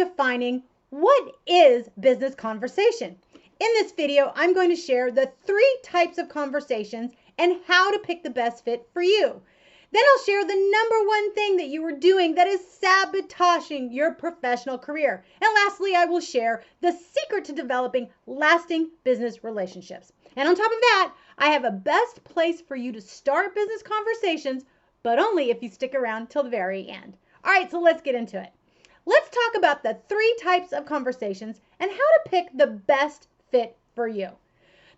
defining what is business conversation. In this video, I'm going to share the 3 types of conversations and how to pick the best fit for you. Then I'll share the number 1 thing that you are doing that is sabotaging your professional career. And lastly, I will share the secret to developing lasting business relationships. And on top of that, I have a best place for you to start business conversations, but only if you stick around till the very end. All right, so let's get into it. Let's talk about the 3 types of conversations and how to pick the best fit for you.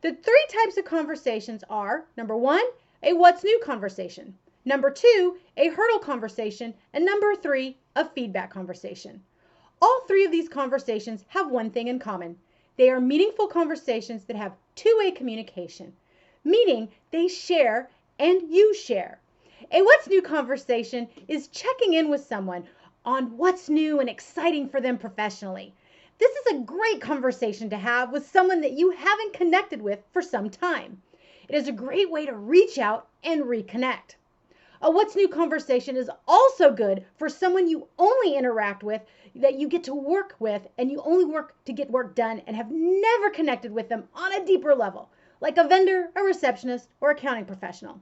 The 3 types of conversations are, number 1, a what's new conversation. Number 2, a hurdle conversation. And number 3, a feedback conversation. All 3 of these conversations have one thing in common. They are meaningful conversations that have two-way communication, meaning they share and you share. A what's new conversation is checking in with someone on what's new and exciting for them professionally. This is a great conversation to have with someone that you haven't connected with for some time. It is a great way to reach out and reconnect. A what's new conversation is also good for someone you only interact with, that you get to work with, and you only work to get work done and have never connected with them on a deeper level, like a vendor, a receptionist, or accounting professional.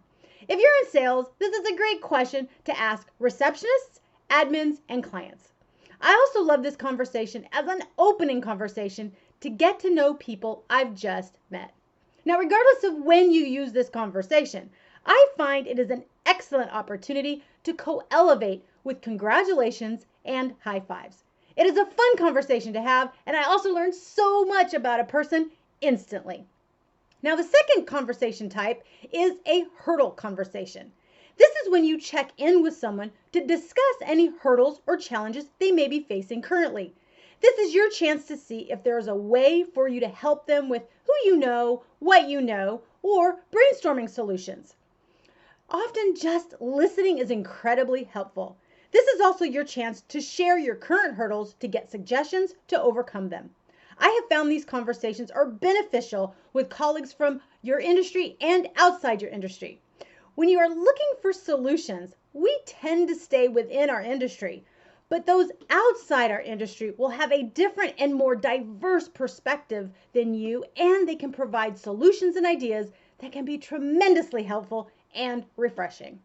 If you're in sales, this is a great question to ask receptionists, admins, and clients. I also love this conversation as an opening conversation to get to know people I've just met. Now, regardless of when you use this conversation, I find it is an excellent opportunity to co-elevate with congratulations and high fives. It is a fun conversation to have, and I also learn so much about a person instantly. Now, the second conversation type is a hurdle conversation. This is when you check in with someone to discuss any hurdles or challenges they may be facing currently. This is your chance to see if there is a way for you to help them with who you know, what you know, or brainstorming solutions. Often just listening is incredibly helpful. This is also your chance to share your current hurdles to get suggestions to overcome them. I have found these conversations are beneficial with colleagues from your industry and outside your industry. When you are looking for solutions, we tend to stay within our industry, but those outside our industry will have a different and more diverse perspective than you, and they can provide solutions and ideas that can be tremendously helpful and refreshing.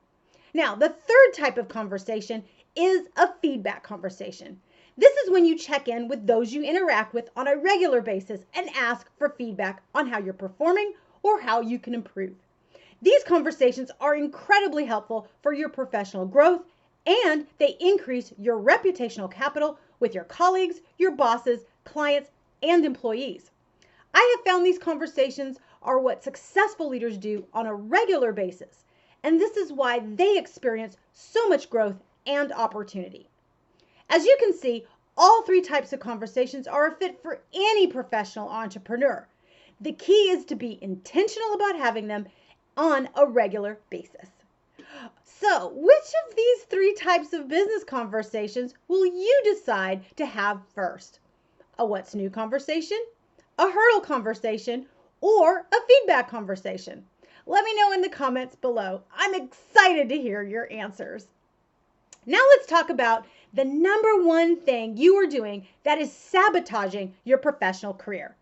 Now, the third type of conversation is a feedback conversation. This is when you check in with those you interact with on a regular basis and ask for feedback on how you're performing or how you can improve. These conversations are incredibly helpful for your professional growth, and they increase your reputational capital with your colleagues, your bosses, clients, and employees. I have found these conversations are what successful leaders do on a regular basis, and this is why they experience so much growth and opportunity. As you can see, all 3 types of conversations are a fit for any professional entrepreneur. The key is to be intentional about having them on a regular basis. So, which of these 3 types of business conversations will you decide to have first? A what's new conversation, a hurdle conversation, or a feedback conversation? Let me know in the comments below. I'm excited to hear your answers. Now let's talk about the number 1 thing you are doing that is sabotaging your professional career.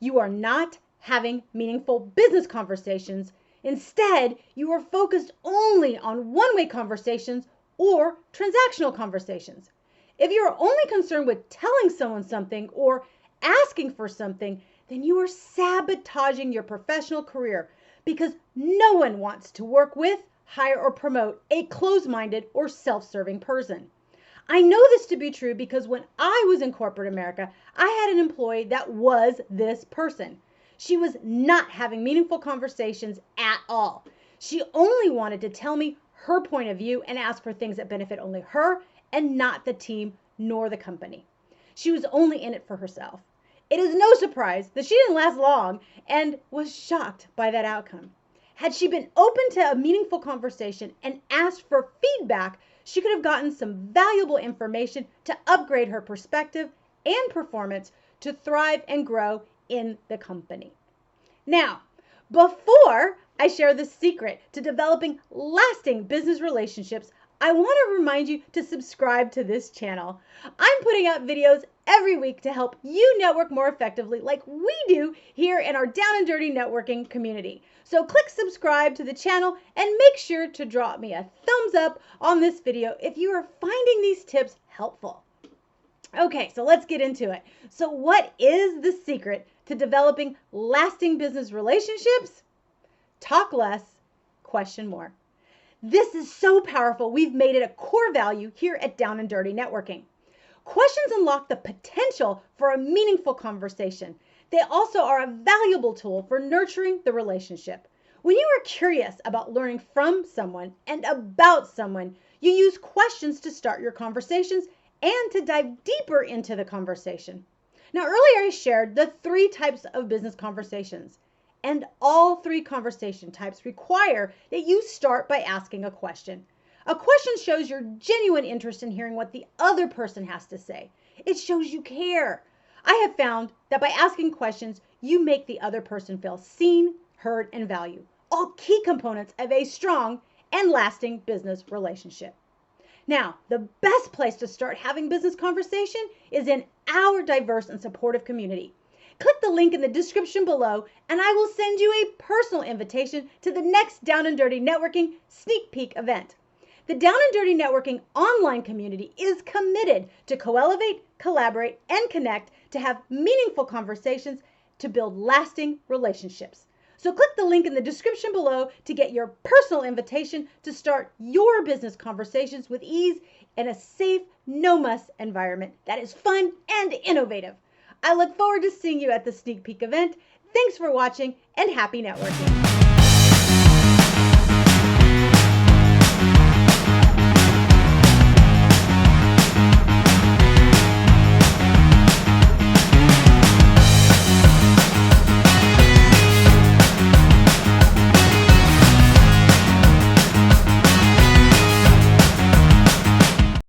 You are not having meaningful business conversations. Instead, you are focused only on one-way conversations or transactional conversations. If you are only concerned with telling someone something or asking for something, then you are sabotaging your professional career, because no one wants to work with, hire, or promote a closed-minded or self-serving person. I know this to be true because when I was in corporate America, I had an employee that was this person. She was not having meaningful conversations at all. She only wanted to tell me her point of view and ask for things that benefit only her and not the team nor the company. She was only in it for herself. It is no surprise that she didn't last long and was shocked by that outcome. Had she been open to a meaningful conversation and asked for feedback, she could have gotten some valuable information to upgrade her perspective and performance to thrive and grow in the company. Now, before I share the secret to developing lasting business relationships, I want to remind you to subscribe to this channel. I'm putting out videos every week to help you network more effectively like we do here in our Down and Dirty Networking community. So click subscribe to the channel and make sure to drop me a thumbs up on this video if you are finding these tips helpful. Okay, so let's get into it. So what is the secret to developing lasting business relationships? Talk less, question more. This is so powerful, we've made it a core value here at Down and Dirty Networking. Questions unlock the potential for a meaningful conversation. They also are a valuable tool for nurturing the relationship. When you are curious about learning from someone and about someone, you use questions to start your conversations and to dive deeper into the conversation. Now, earlier I shared the 3 types of business conversations. And all 3 conversation types require that you start by asking a question. A question shows your genuine interest in hearing what the other person has to say. It shows you care. I have found that by asking questions, you make the other person feel seen, heard, and valued. All key components of a strong and lasting business relationship. Now, the best place to start having business conversation is in our diverse and supportive community. Click the link in the description below and I will send you a personal invitation to the next Down and Dirty Networking Sneak Peek event. The Down and Dirty Networking online community is committed to co-elevate, collaborate, and connect to have meaningful conversations to build lasting relationships. So click the link in the description below to get your personal invitation to start your business conversations with ease in a safe, no-muss environment that is fun and innovative. I look forward to seeing you at the Sneak Peek event. Thanks for watching and happy networking.